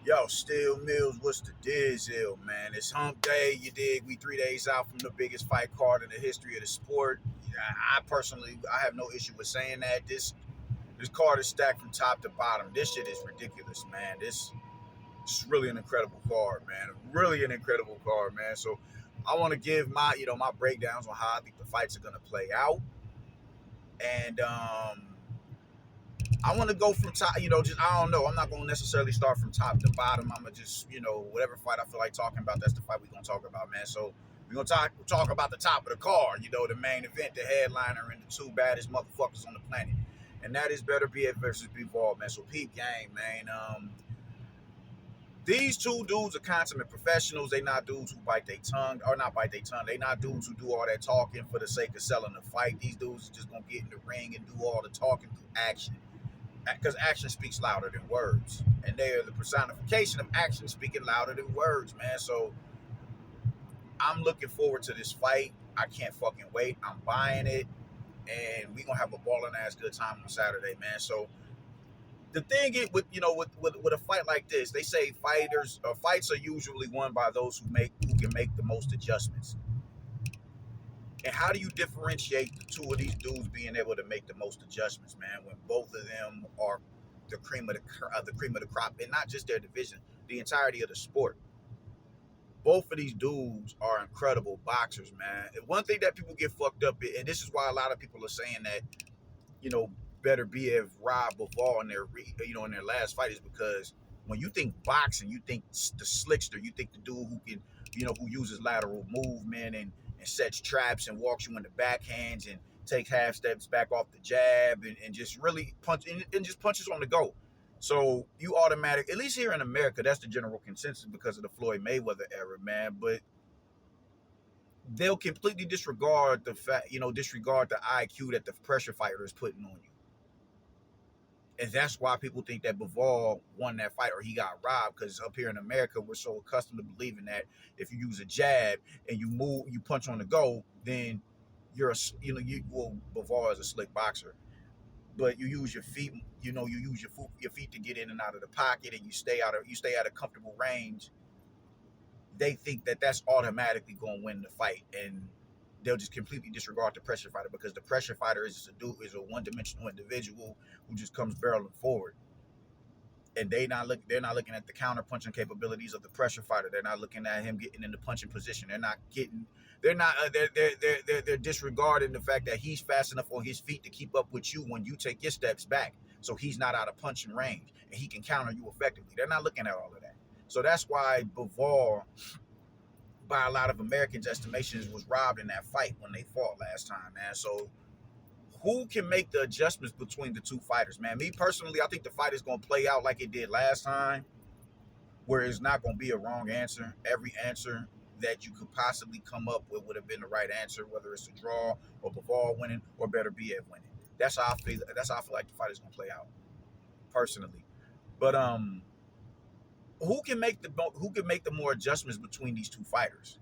Yo, Steel Mills, what's the dizzle, man? It's hump day, you dig? We 3 days out from the biggest fight card in the history of the sport. I personally, I have no issue with saying that. This card is stacked from top to bottom. This shit is ridiculous, man. This is really an incredible card, man. Really an incredible card, man. So I want to give my breakdowns on how I think the fights are gonna play out, and I want to go from top, just I don't know. I'm not going to necessarily start from top to bottom. I'm going to just, whatever fight I feel like talking about, that's the fight we're going to talk about, man. So we're going to talk about the top of the card, the main event, the headliner, and the two baddest motherfuckers on the planet. And that is beterbiev versus bivol, man. So peep game, man. These two dudes are consummate professionals. They not dudes who bite their tongue, or not bite their tongue. They not dudes who do all that talking for the sake of selling the fight. These dudes are just going to get in the ring and do all the talking through action, because action speaks louder than words, and they are the personification of action speaking louder than words, man. So I'm looking forward to this fight. I can't fucking wait. I'm buying it, and we gonna have a ballin' ass good time on Saturday, man. So the thing is, with a fight like this, they say fights are usually won by those who can make the most adjustments. And how do you differentiate the two of these dudes being able to make the most adjustments, man, when both of them are the cream of the crop, and not just their division, the entirety of the sport? Both of these dudes are incredible boxers, man. And one thing that people get fucked up in, and this is why a lot of people are saying that, beterbiev robbed Bivol in their last fight, is because when you think boxing, you think the slickster, you think the dude who can, who uses lateral movement and sets traps and walks you into backhands and takes half steps back off the jab and just really and just punches on the go. So you automatic, at least here in America, that's the general consensus because of the Floyd Mayweather era, man. But they'll completely disregard the IQ that the pressure fighter is putting on you. And that's why people think that Bivol won that fight or he got robbed, because up here in America, we're so accustomed to believing that if you use a jab and you punch on the go, then Bivol is a slick boxer. But you use your feet, you use your feet to get in and out of the pocket, and you stay at a comfortable range. They think that that's automatically going to win the fight, and they'll just completely disregard the pressure fighter, because the pressure fighter is a one-dimensional individual who just comes barreling forward, and they're not looking at the counter punching capabilities of the pressure fighter. They're not looking at him getting in the punching position. They're disregarding the fact that he's fast enough on his feet to keep up with you when you take your steps back, so he's not out of punching range and he can counter you effectively. They're not looking at all of that. So that's why Bivol, by a lot of Americans' estimations, was robbed in that fight when they fought last time, man. So who can make the adjustments between the two fighters, man? Me personally, I think the fight is going to play out like it did last time, where it's not going to be a wrong answer. Every answer that you could possibly come up with would have been the right answer, whether it's a draw or Bivol winning or beterbiev winning. That's how I feel. That's how I feel like the fight is going to play out, personally. But who can make the more adjustments between these two fighters?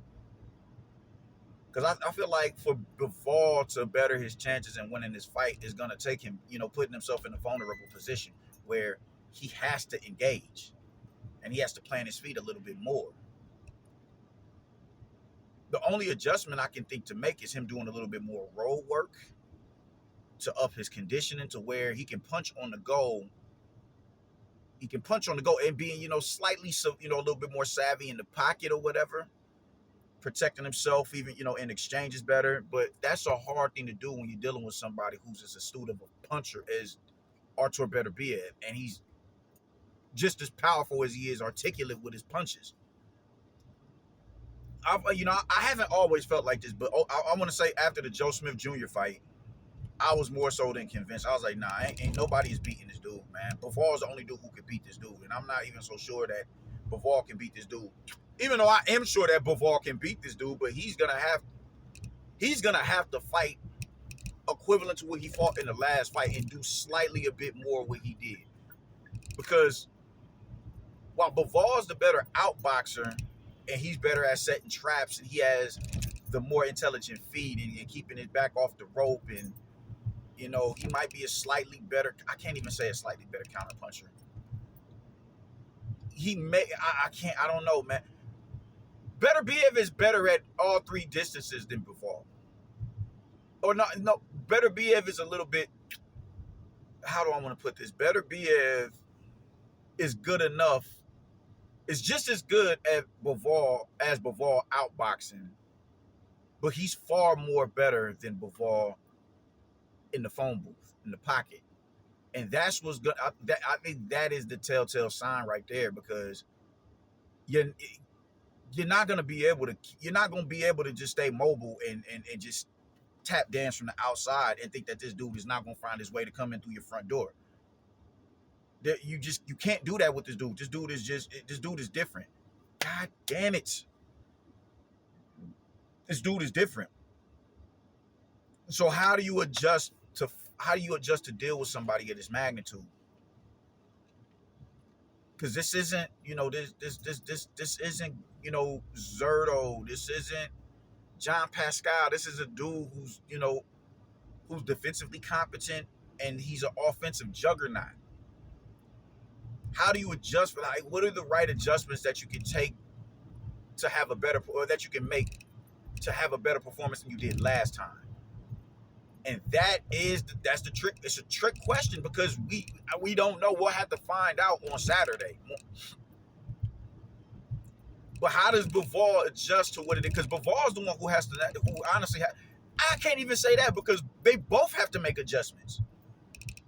Because I feel like for Bivol to better his chances in winning this fight is going to take him, putting himself in a vulnerable position where he has to engage and he has to plant his feet a little bit more. The only adjustment I can think to make is him doing a little bit more road work to up his conditioning to where he can punch on the go. He can punch on the go and being, slightly, a little bit more savvy in the pocket or whatever, protecting himself even, in exchanges better. But that's a hard thing to do when you're dealing with somebody who's as astute of a puncher as Artur Beterbiev, and he's just as powerful as he is articulate with his punches. I haven't always felt like this, but I want to say after the Joe Smith Jr. fight, I was more so than convinced. I was like, nah, ain't nobody is beating this dude, man. Bivol is the only dude who can beat this dude, and I'm not even so sure that Bivol can beat this dude. Even though I am sure that Bivol can beat this dude, but he's gonna have to fight equivalent to what he fought in the last fight and do slightly a bit more what he did. Because while Bivol is the better outboxer and he's better at setting traps and he has the more intelligent feet and keeping his back off the rope, and he might be a slightly better, I can't even say a slightly better counterpuncher. he may. I don't know, man. Beterbiev is better at all three distances than Bivol. Or not? No, Beterbiev is a little bit. How do I want to put this? Beterbiev is good enough. Is just as good at Bivol as Bivol outboxing, but he's far more better than Bivol in the phone booth, in the pocket. And that's what's good. I think that is the telltale sign right there, because you're not gonna be able to just stay mobile and just tap dance from the outside and think that this dude is not gonna find his way to come in through your front door. You can't do that with this dude. This dude is different. God damn it. This dude is different. So how do you adjust to deal with somebody of this magnitude? Because this isn't, this isn't, Zerto. This isn't John Pascal. This is a dude who's defensively competent, and he's an offensive juggernaut. How do you adjust? What are the right adjustments that you can take to have a better, or that you can make to have a better performance than you did last time? And that's the trick. It's a trick question, because we don't know. We'll have to find out on Saturday. But how does Bivol adjust to what it is? Because Bivol is the one who honestly I can't even say that, because they both have to make adjustments.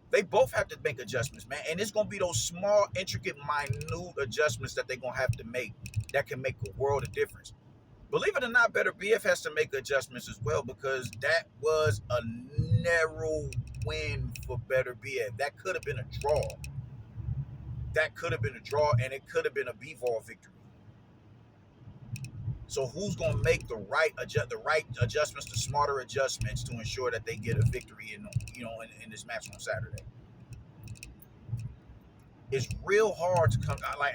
They both have to make adjustments, man. And it's going to be those small, intricate, minute adjustments that they're going to have to make that can make a world of difference. Believe it or not, Beterbiev has to make adjustments as well, because that was a narrow win for Beterbiev. That could have been a draw. And it could have been a bivol victory. So who's going to make the right adjustments, the smarter adjustments, to ensure that they get a victory in this match on Saturday? It's real hard to come. I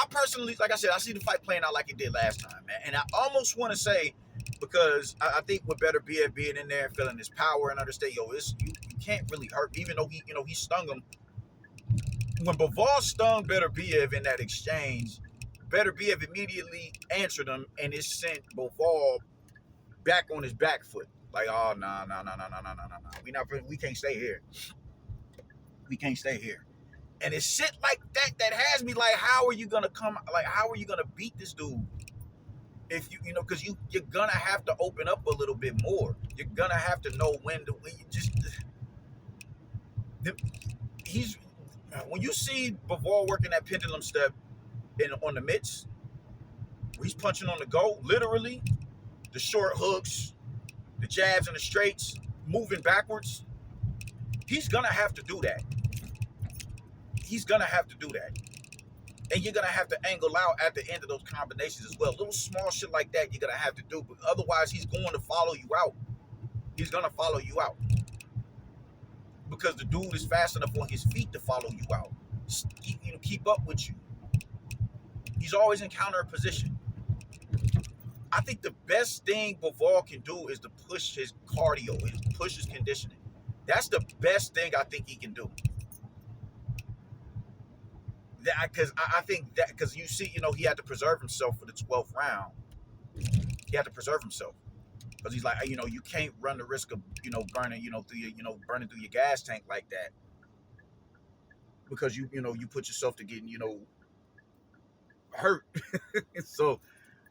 personally, like I said, I see the fight playing out like it did last time, man. And I almost want to say, because I think with Beterbiev being in there, feeling his power and understand, you can't really hurt, even though he stung him. When Bivol stung Beterbiev in that exchange, Beterbiev immediately answered him, and it sent Bivol back on his back foot. Like, oh, no. We can't stay here. We can't stay here. And it's shit like that has me like, how are you gonna beat this dude? If because you're gonna have to open up a little bit more. You're gonna have to know when when you see Bivol working that pendulum step on the mitts, where he's punching on the go, literally, the short hooks, the jabs and the straights, moving backwards, he's gonna have to do that. And you're gonna have to angle out at the end of those combinations as well. Little small shit like that you're gonna have to do, but otherwise he's going to follow you out. He's gonna follow you out. Because the dude is fast enough on his feet to follow you out. Keep up with you. He's always in counter position. I think the best thing Bivol can do is to push his cardio, push his conditioning. That's the best thing I think he can do. Because you see, he had to preserve himself for the 12th round. He had to preserve himself. Because he's like, you can't run the risk of, burning through your gas tank like that. Because you put yourself to getting, hurt. So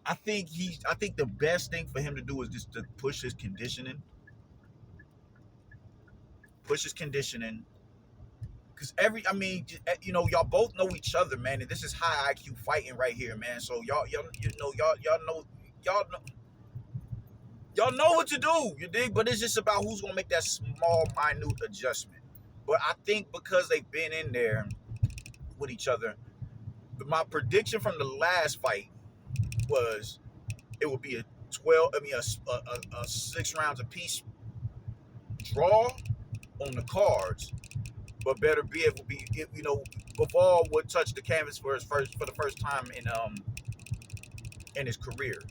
I think the best thing for him to do is just to push his conditioning. Because y'all both know each other, man, and this is high IQ fighting right here, man. So y'all know what to do, you dig? But it's just about who's gonna make that small, minute adjustment. But I think because they've been in there with each other, my prediction from the last fight was it would be a 6 rounds apiece draw on the cards. But Beterbiev will be, Bivol would touch the canvas for the first time in his career.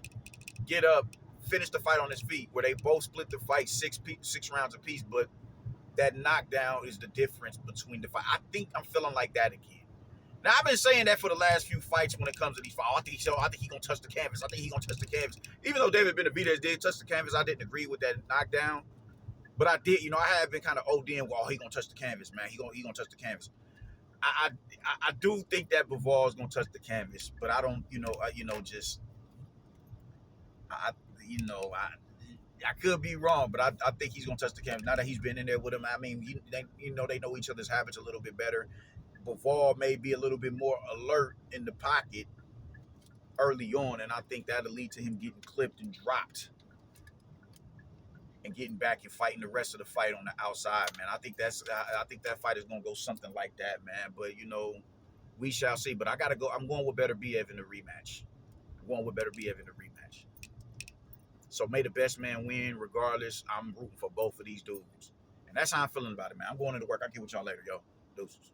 Get up, finish the fight on his feet, where they both split the fight 6 rounds apiece. But that knockdown is the difference between the fight. I think I'm feeling like that again. Now I've been saying that for the last few fights when it comes to these fights. Oh, I think he's gonna touch the canvas. I think he's gonna touch the canvas. Even though David Benavidez did touch the canvas, I didn't agree with that knockdown. But I did, I have been kind of ODing. Well, he gonna touch the canvas, man. He gonna touch the canvas. I do think that Bivol is gonna touch the canvas, but I don't, just I, I could be wrong, but I think he's gonna touch the canvas. Now that he's been in there with him, I mean, they know each other's habits a little bit better. Bivol may be a little bit more alert in the pocket early on, and I think that'll lead to him getting clipped and dropped and getting back and fighting the rest of the fight on the outside, man. I think that fight is gonna go something like that, man. But we shall see. But I gotta go. I'm going with beterbiev in the rematch. I'm going with beterbiev in the rematch. So may the best man win. Regardless, I'm rooting for both of these dudes, and that's how I'm feeling about it, man. I'm going into work. I'll get with y'all later, yo. Deuces.